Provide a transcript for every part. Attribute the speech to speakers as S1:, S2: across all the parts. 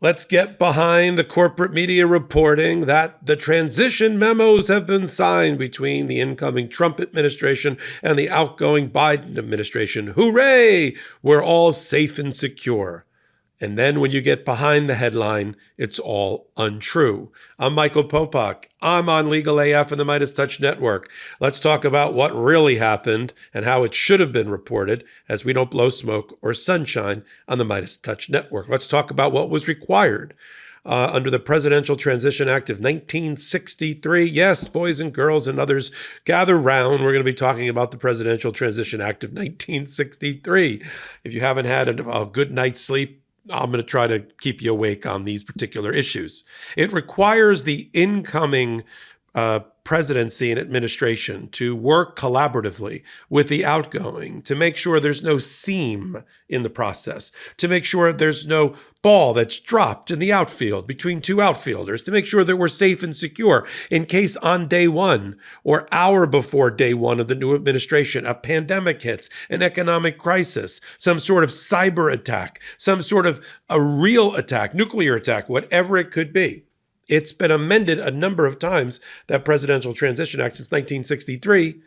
S1: Let's get behind the corporate media reporting that the transition memos have been signed between the incoming Trump administration and the outgoing Biden administration. Hooray! We're all safe and secure. And then when you get behind the headline, it's all untrue. I'm Michael Popok. I'm on Legal AF and the MeidasTouch Network. Let's talk about what really happened and how it should have been reported, as we don't blow smoke or sunshine on the MeidasTouch Network. Let's talk about what was required under the Presidential Transition Act of 1963. Yes, boys and girls and others, gather round. We're going to be talking about the Presidential Transition Act of 1963. If you haven't had a good night's sleep, I'm going to try to keep you awake on these particular issues. It requires the incoming presidency and administration to work collaboratively with the outgoing to make sure there's no seam in the process, to make sure there's no ball that's dropped in the outfield between two outfielders, to make sure that we're safe and secure in case on day one or hour before day one of the new administration, a pandemic hits, an economic crisis, some sort of cyber attack, some sort of a real attack, nuclear attack, whatever it could be. It's been amended a number of times, that Presidential Transition Act, since 1963,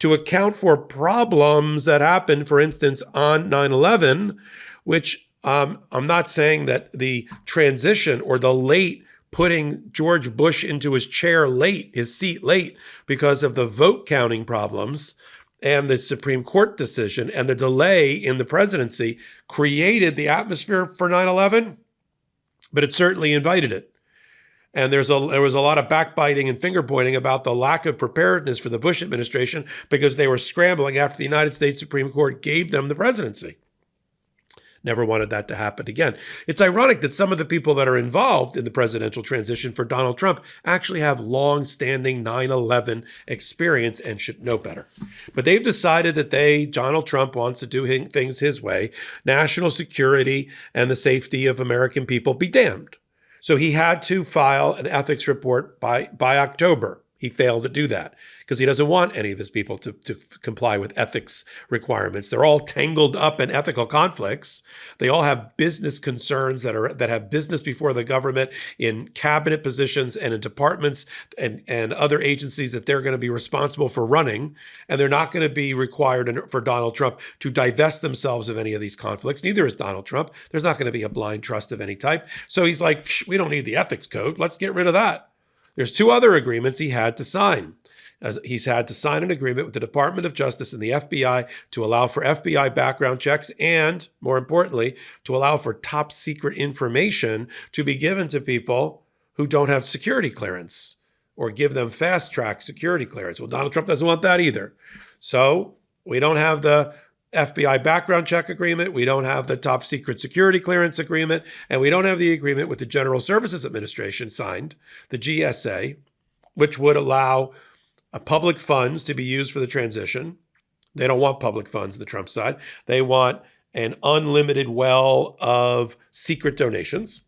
S1: to account for problems that happened, for instance, on 9/11, which I'm not saying that the transition or the late putting George Bush into his chair late, his seat late, because of the vote counting problems and the Supreme Court decision and the delay in the presidency created the atmosphere for 9/11, but it certainly invited it. And there was a lot of backbiting and finger pointing about the lack of preparedness for the Bush administration because they were scrambling after the United States Supreme Court gave them the presidency. Never wanted that to happen again. It's ironic that some of the people that are involved in the presidential transition for Donald Trump actually have long-standing 9/11 experience and should know better. But they've decided that Donald Trump wants to do things his way. National security and the safety of American people be damned. So he had to file an ethics report by October. He failed to do that because he doesn't want any of his people to comply with ethics requirements. They're all tangled up in ethical conflicts. They all have business concerns that have business before the government in cabinet positions and in departments and other agencies that they're going to be responsible for running. And they're not going to be required for Donald Trump to divest themselves of any of these conflicts. Neither is Donald Trump. There's not going to be a blind trust of any type. So he's like, we don't need the ethics code. Let's get rid of that. There's two other agreements he had to sign. He's had to sign an agreement with the Department of Justice and the FBI to allow for FBI background checks and, more importantly, to allow for top secret information to be given to people who don't have security clearance or give them fast track security clearance. Well, Donald Trump doesn't want that either. So we don't have the FBI background check agreement. We don't have the top secret security clearance agreement. And we don't have the agreement with the General Services Administration signed, the GSA, which would allow public funds to be used for the transition. They don't want public funds on the Trump side. They want an unlimited well of secret donations.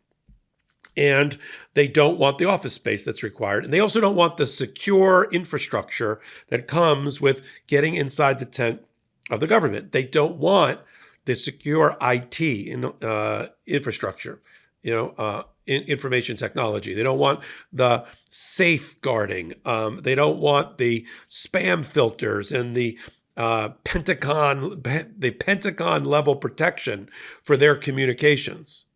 S1: And they don't want the office space that's required. And they also don't want the secure infrastructure that comes with getting inside the tent of the government. They don't want the secure IT infrastructure, information technology. They don't want the safeguarding. They don't want the spam filters and the Pentagon level protection for their communications.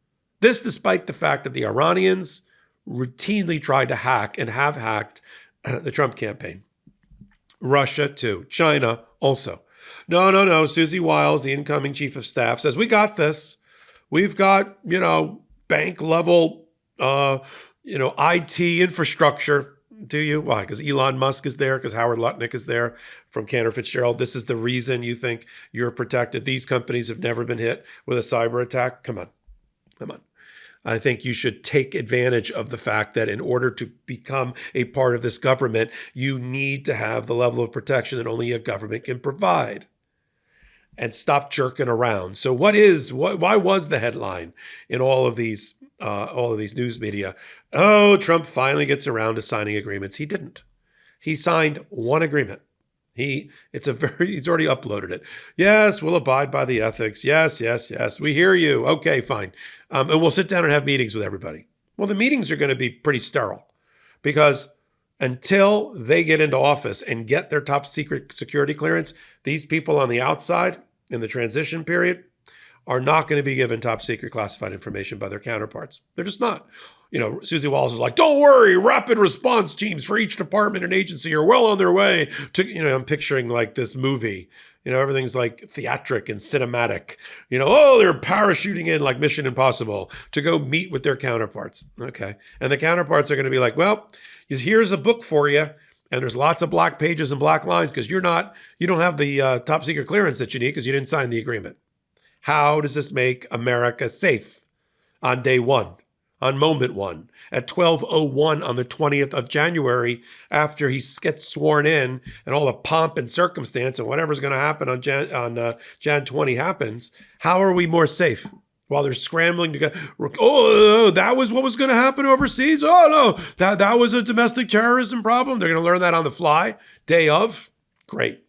S1: This despite the fact that the Iranians routinely tried to hack and have hacked the Trump campaign. Russia too. China also. No. Susie Wiles, the incoming chief of staff, says, we got this. We've got, bank level, IT infrastructure. Do you? Why? Because Elon Musk is there, because Howard Lutnick is there from Cantor Fitzgerald. This is the reason you think you're protected. These companies have never been hit with a cyber attack. Come on. I think you should take advantage of the fact that in order to become a part of this government, you need to have the level of protection that only a government can provide. And stop jerking around. So why was the headline in all of these news media? Oh, Trump finally gets around to signing agreements. He didn't. He signed one agreement. He's already uploaded it. Yes, we'll abide by the ethics. Yes, yes, yes. We hear you. Okay, fine. And we'll sit down and have meetings with everybody. Well, the meetings are going to be pretty sterile because until they get into office and get their top secret security clearance, these people on the outside in the transition period are not going to be given top secret classified information by their counterparts. They're just not. Susie Wallace is like, don't worry, rapid response teams for each department and agency are well on their way to, I'm picturing like this movie. Everything's like theatric and cinematic. They're parachuting in like Mission Impossible to go meet with their counterparts. Okay. And the counterparts are going to be like, well, here's a book for you. And there's lots of black pages and black lines because you don't have the top secret clearance that you need because you didn't sign the agreement. How does this make America safe on day one, on moment one, at 12:01 on the 20th of January, after he gets sworn in and all the pomp and circumstance and whatever's going to happen on Jan 20 happens? How are we more safe? While they're scrambling to go, that was what was going to happen overseas? Oh, no, that was a domestic terrorism problem. They're going to learn that on the fly, day of. Great.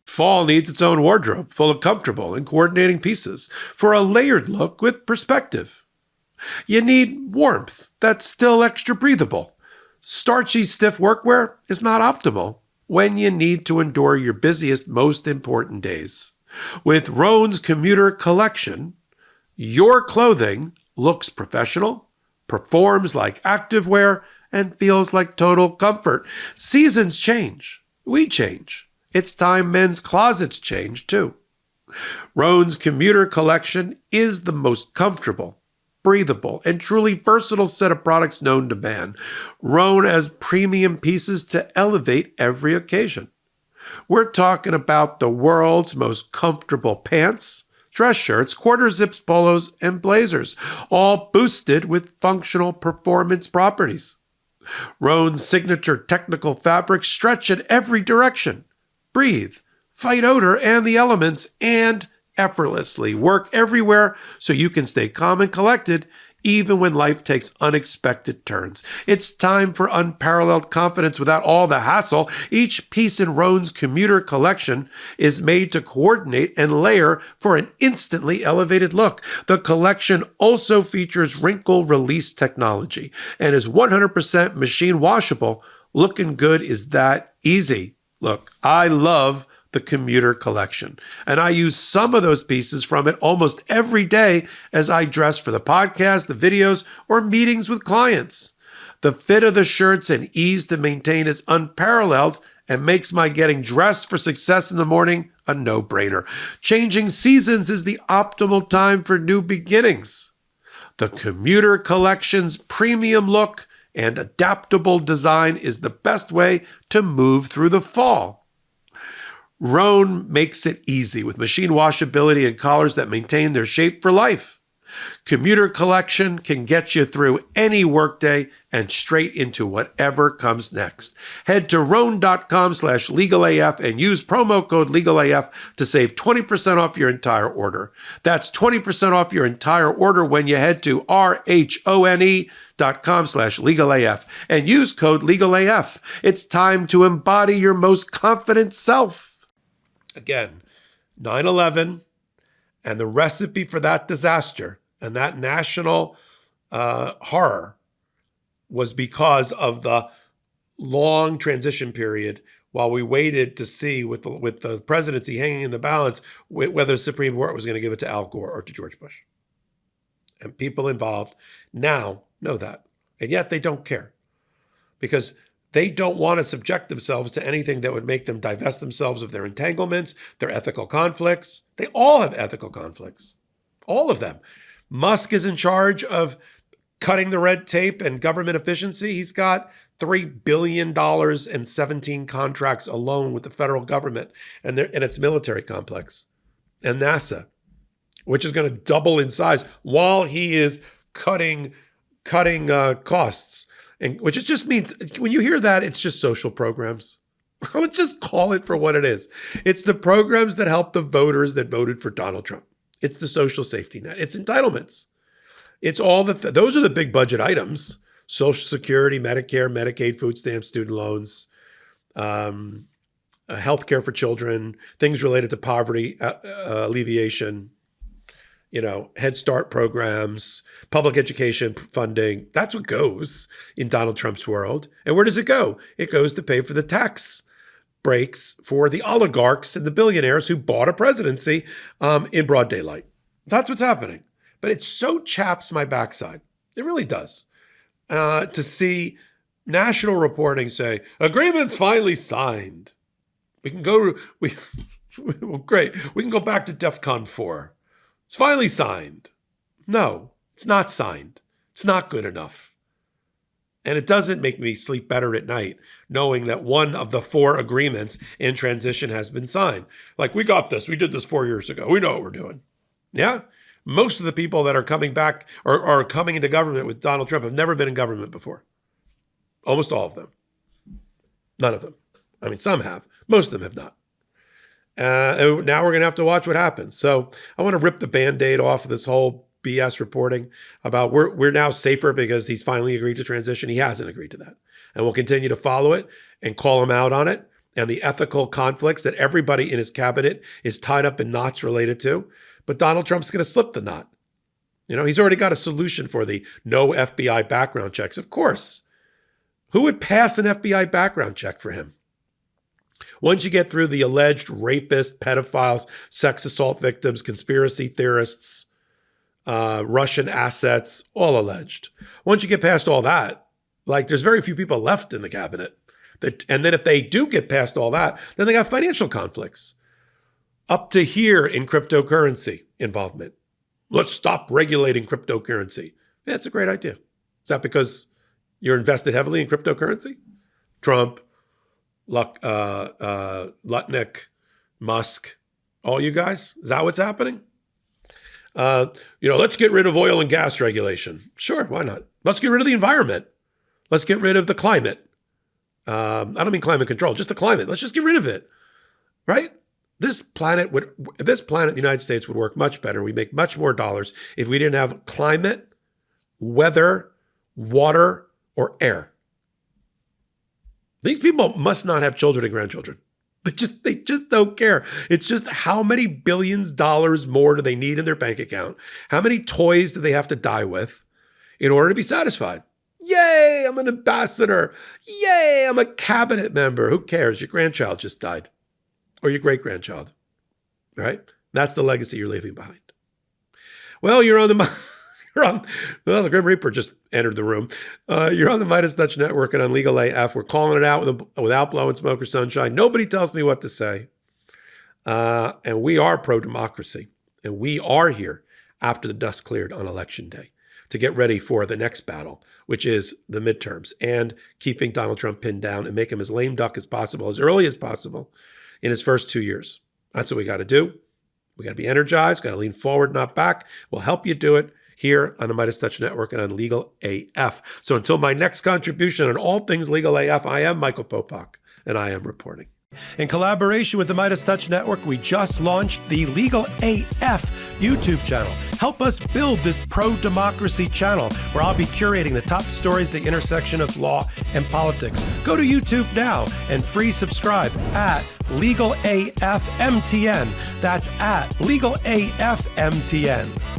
S1: Fall needs its own wardrobe full of comfortable and coordinating pieces for a layered look with perspective. You need warmth that's still extra breathable. Starchy, stiff workwear is not optimal when you need to endure your busiest, most important days. With Rhone's commuter collection, your clothing looks professional, performs like activewear, and feels like total comfort. Seasons change. We change. It's time men's closets change too. Rhone's commuter collection is the most comfortable, breathable, and truly versatile set of products known to man. Rhone has premium pieces to elevate every occasion. We're talking about the world's most comfortable pants, dress shirts, quarter zips, polos, and blazers, all boosted with functional performance properties. Rhone's signature technical fabrics stretch in every direction, breathe, fight odor and the elements, and effortlessly work everywhere so you can stay calm and collected even when life takes unexpected turns. It's time for unparalleled confidence without all the hassle. Each piece in Rhone's commuter collection is made to coordinate and layer for an instantly elevated look. The collection also features wrinkle release technology and is 100% machine washable. Looking good is that easy. Look, I love the commuter collection, and I use some of those pieces from it almost every day as I dress for the podcast, the videos, or meetings with clients. The fit of the shirts and ease to maintain is unparalleled and makes my getting dressed for success in the morning a no-brainer. Changing seasons is the optimal time for new beginnings. The commuter collection's premium look and adaptable design is the best way to move through the fall. Rhone makes it easy with machine washability and collars that maintain their shape for life. Commuter collection can get you through any workday and straight into whatever comes next. Head to Rhone.com/legalAF and use promo code LegalAF to save 20% off your entire order. That's 20% off your entire order when you head to RHONE.com/legalAF and use code LegalAF. It's time to embody your most confident self. Again, 9/11 and the recipe for that disaster and that national horror was because of the long transition period while we waited to see with the presidency hanging in the balance whether the Supreme Court was going to give it to Al Gore or to George Bush. And people involved now know that. And yet they don't care because they don't want to subject themselves to anything that would make them divest themselves of their entanglements, their ethical conflicts. They all have ethical conflicts, all of them. Musk is in charge of cutting the red tape and government efficiency. He's got $3 billion and 17 contracts alone with the federal government and its military complex and NASA, which is going to double in size while he is cutting costs. And which it just means, when you hear that, it's just social programs. Let's just call it for what it is. It's the programs that help the voters that voted for Donald Trump. It's the social safety net. It's entitlements. It's all those are the big budget items: Social Security, Medicare, Medicaid, food stamps, student loans, healthcare for children, things related to poverty alleviation, Head Start programs, public education funding. That's what goes in Donald Trump's world. And where does it go? It goes to pay for the tax breaks for the oligarchs and the billionaires who bought a presidency in broad daylight. That's what's happening. But it so chaps my backside. It really does. To see national reporting say, agreement's finally signed. We can go, well, great. We can go back to DEFCON 4. It's finally signed. No, it's not signed. It's not good enough. And it doesn't make me sleep better at night knowing that one of the 4 agreements in transition has been signed. Like, we got this. We did this 4 years ago. We know what we're doing. Yeah? Most of the people that are coming back or are coming into government with Donald Trump have never been in government before. Almost all of them. None of them. I mean, some have. Most of them have not. And now we're going to have to watch what happens. So I want to rip the Band-Aid off of this whole BS reporting about we're now safer because he's finally agreed to transition. He hasn't agreed to that. And we'll continue to follow it and call him out on it and the ethical conflicts that everybody in his cabinet is tied up in knots related to. But Donald Trump's going to slip the knot. He's already got a solution for the no FBI background checks. Of course. Who would pass an FBI background check for him? Once you get through the alleged rapists, pedophiles, sex assault victims, conspiracy theorists, Russian assets, all alleged. Once you get past all that, there's very few people left in the cabinet. And then if they do get past all that, then they got financial conflicts. Up to here in cryptocurrency involvement. Let's stop regulating cryptocurrency. Yeah, it's a great idea. Is that because you're invested heavily in cryptocurrency? Trump, Lutnick, Musk, all you guys? Is that what's happening? Let's get rid of oil and gas regulation. Sure, why not? Let's get rid of the environment. Let's get rid of the climate. I don't mean climate control, just the climate. Let's just get rid of it, right? This planet, the United States, would work much better. We'd make much more dollars if we didn't have climate, weather, water, or air. These people must not have children and grandchildren. They just don't care. It's just how many billions of dollars more do they need in their bank account? How many toys do they have to die with in order to be satisfied? Yay, I'm an ambassador. Yay, I'm a cabinet member. Who cares? Your grandchild just died. Or your great-grandchild, right? That's the legacy you're leaving behind. Well, the Grim Reaper just entered the room. You're on the MeidasTouch Network and on Legal AF. We're calling it out without blowing smoke or sunshine. Nobody tells me what to say. And we are pro-democracy. And we are here after the dust cleared on Election Day to get ready for the next battle, which is the midterms, and keeping Donald Trump pinned down and make him as lame duck as possible, as early as possible, in his first 2 years. That's what we got to do. We got to be energized, got to lean forward, not back. We'll help you do it here on the MeidasTouch Network and on Legal AF. So until my next contribution on all things Legal AF, I am Michael Popok, and I am reporting. In collaboration with the MeidasTouch Network, we just launched the Legal AF YouTube channel. Help us build this pro-democracy channel where I'll be curating the top stories, the intersection of law and politics. Go to YouTube now and free subscribe at Legal AF MTN. That's at Legal AF MTN.